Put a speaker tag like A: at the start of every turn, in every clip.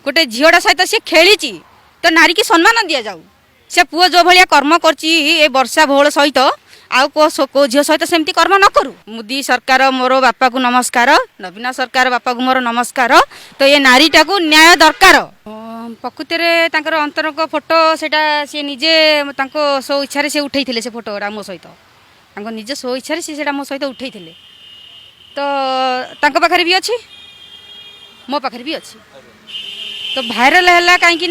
A: गोटे झीटा सहित सी खेली तो नारी की सम्मान दि जाऊ से पुओ जो भाया कर्म कर वर्षा बहुल सहित आउ को झील सहित सेमती कर्म न करू। मोदी सरकार मोर बापा को नमस्कार, नवीन सरकार बापा को मोर नमस्कार। तो ये नारीटा को न्याय दरकार। प्रकृति में अंतरंग फोटो सेटा सी निजे सो इच्छा से उठे से फोटो मो सहित निज सो इच्छा से मो सहित उठे तो पाखे भी अच्छी मो पाखे भी अच्छी तो भाइराल है कहीं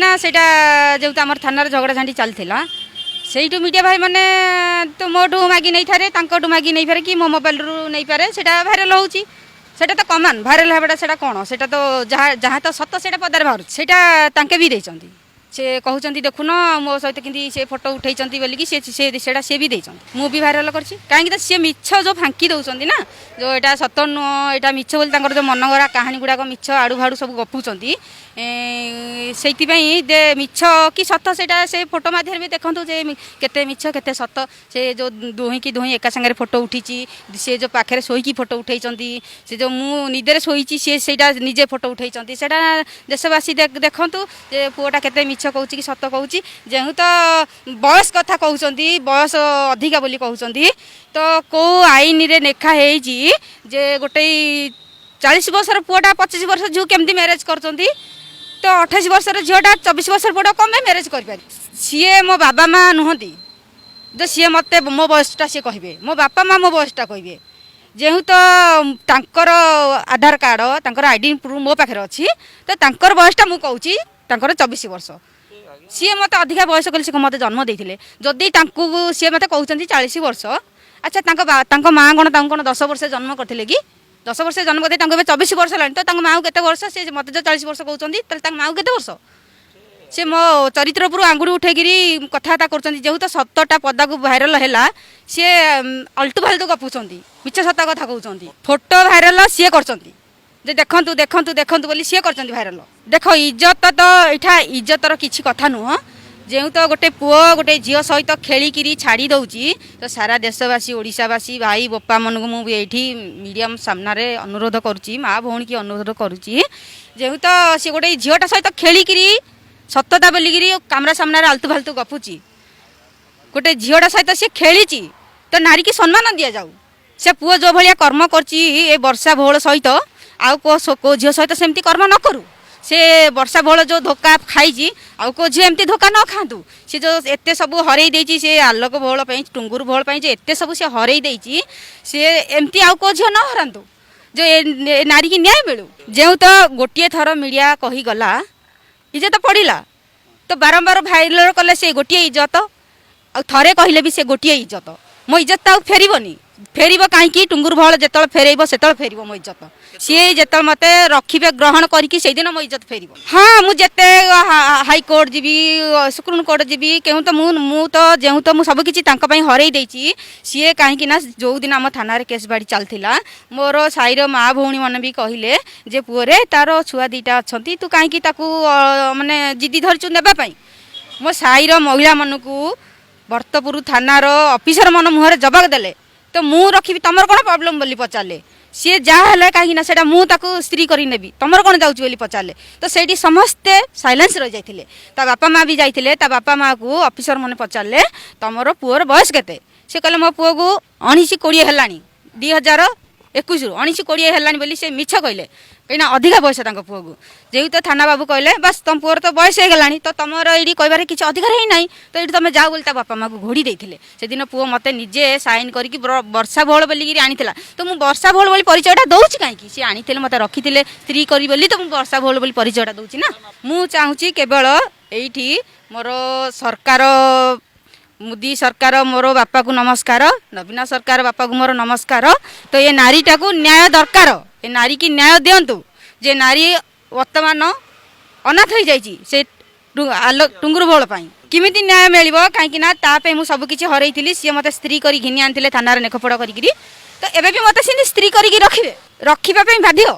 A: जो आम थाना झगड़ा झाँटी चलता से मीडिया भाई मैंने तो मोठू मागी नहीं थारे मागी नहीं पारे कि मो मोबाइल रू नहीं पारे से भाइराल होची सेटा तो कमान भाइराल हवाटा से कौन से तो जहाँ तो सत से पदार बाहर से भी देती से कहते देखुन मो सहित कि से फोटो उठे बोलिकी सी भी देती मु भी भाइराल कर कहीं सी मिछ जो फांकी दौरान ना जो यहाँ सत नुह यहाँ मिछ बोली जो मनगरा कहानी गुड़ाक मिछ आड़ू भाड़ू सब गपुंट से मिछ कि सत से फोटो माध्यम भी देखूँ जे केते मिछ केते सत से जो दुही की दुही एका संगे फोटो उठी से जो पाखे शोईकी फोटो उठे से जो मु निदे शोई सी निजे फोटो उठे से देशवासी देखूँ जे पुओटा केते मिछ कहूँ कि सत कहूँ जेहू तो बयस कथा कहते बयस अधिका बोली कहते तो कौ आईन रे लेखा है जे गोटे 40 वर्षर पुओटा 25 वर्ष झील केमती मैरेज कर तो 28 वर्षर झीटा 24 वर्षर पुओटा कम मैरेज कर सीए मो बाबा माँ नुहति जो सी मत मो बयसटा सी कहे मो बापा माँ मो बयसटा कहे जेहू तो तांकर आधार कार्ड तांकर आईडी प्रूफ मो पाखे अच्छी तो तांकर बयसटा मु कहूँ 24 वर्ष सी मत अधिका बयस कले से मत जन्म देते जदि सी मत कहते 40 वर्ष अच्छा माँ कौन 10 वर्ष जन्म करते कि 10 वर्ष जन्म करते 24 वर्ष है तो माँ को वर्ष सी मत जो 40 वर्ष कहते माँ को वर्ष से मो चरित्र उपरू आंगुरी उठेकरी कथबार्ता करूँ तो सतटा पदा को भाइराल है सी अल्टू फाल्तू गपुंट मिछ सत कथा कहते फोटो भाइराल सी कर देखु देखु देखु बोली सी कर भाइराल देख इज्जत तो यहाँ इज्जतर किसी कथा नुह जो तो गोटे पुओ गोटे झील सहित खेलिकी छाड़ी दौची तो सारा देशवासी ओडिशावासी भाई बापा मन को मुझे मीडियम सामने अनुरोध करुच्ची माँ भौणी की अनुरोध करुच्ची जो तो सी गोटे झीलटा सहित खेलिकी सतता बोलिकी कैमरा सामने आलतू फालतू गपुची गोटे झीलटा सहित सी खेली तो नारी की सम्मान दि जाऊ से पुओ जो भाया कर्म कर वर्षा बहुल सहित आउ को झील सहित सेमती कर्म न करू से वर्षा बहुल जो धोखा खाई आउ को झील एमती धोखा न खातु सी जो एत सब हरई देती से आलोक बहुल टुंगुर बहुल एत सब से हरई देती सी एमती आउ को झील न हरातु जो नारी की न्याय मिलू जो तो गोटे थर मीडिया कहीगला इज्जत पड़ा तो बारंबार भाइराल कले से गोटे इज्जत थे कहले भी से गोटे इज्जत मो इज्जत तो फेरबनी फेर कहीं टुंगुर भल जो फेरब से फेर मो इज्जत सी जो मत रखिए ग्रहण करदिन मो इज्जत फेर हाँ मुझे हाईकोर्ट जी सुप्रीम कोर्ट जी क्यों तो जो तो सबकि हरई देती सी कहीं जो दिन आम थाना केस बाड़ी चलता मोर साईर माँ भौणी मैंने भी कहले जे पुओरे तार छुआ दीटा अच्छा तू कहीं माने जिदी धरचु नापी मो साईर महिला मन को भरतपुर थानार ऑफिसर मन मुहर जवाब देले तो मु रखी तुम कौन प्रॉब्लम बोली पचारे सी जहाँ कहीं स्त्री करनेबी तुम कौन जाऊँ बोली पचारे तो से समस्ते साइलेंस रही जाते ता बापा माँ भी जाते ता बापा माँ को ऑफिसर मैंने पचारे तुम पुओर बयस केते सी कहले मो पुओ को 19-20 है 2021 19-20 है बोली से मिछ कहले कहीं अधिका बयस पुओ को जेहू थाना बाबू कहले बस तुम पुओर तो बयस हो गलानी तो तुम ये कह किसी अधिकार ही ना तो ये तुम जाओ बोली बापा माँ को घोड़ी देते से दिन पुओ मत निजे साइन करके वर्षा बहुल बोलिकी आनी तो मुझे वर्षा बहुल बोली परिचयटा दूसरी कहीं सी आनी मत रखी स्त्री करी बोली तो मुझे वर्षा बहुल बोली परिचयटा दूसरी ना मु चाहूँगी केवल ये मोर सरकार मोदी सरकार मोर बापा को नमस्कार, नवीन सरकार बापा को मोर नमस्कार। तो ये नारीटा को न्याय दरकार, ये नारी की न्याय दिंतु जे नारी वर्तमान अनाथ हो जाइए से टुंगुर भोल किमिति न्याय मिल कहीं मुझे सबकि हरई सी मत स्त्री कर घिनी आनी थाना नेखपड़ करी तो एवं भी मत स्त्री कर रखिए बाध्य।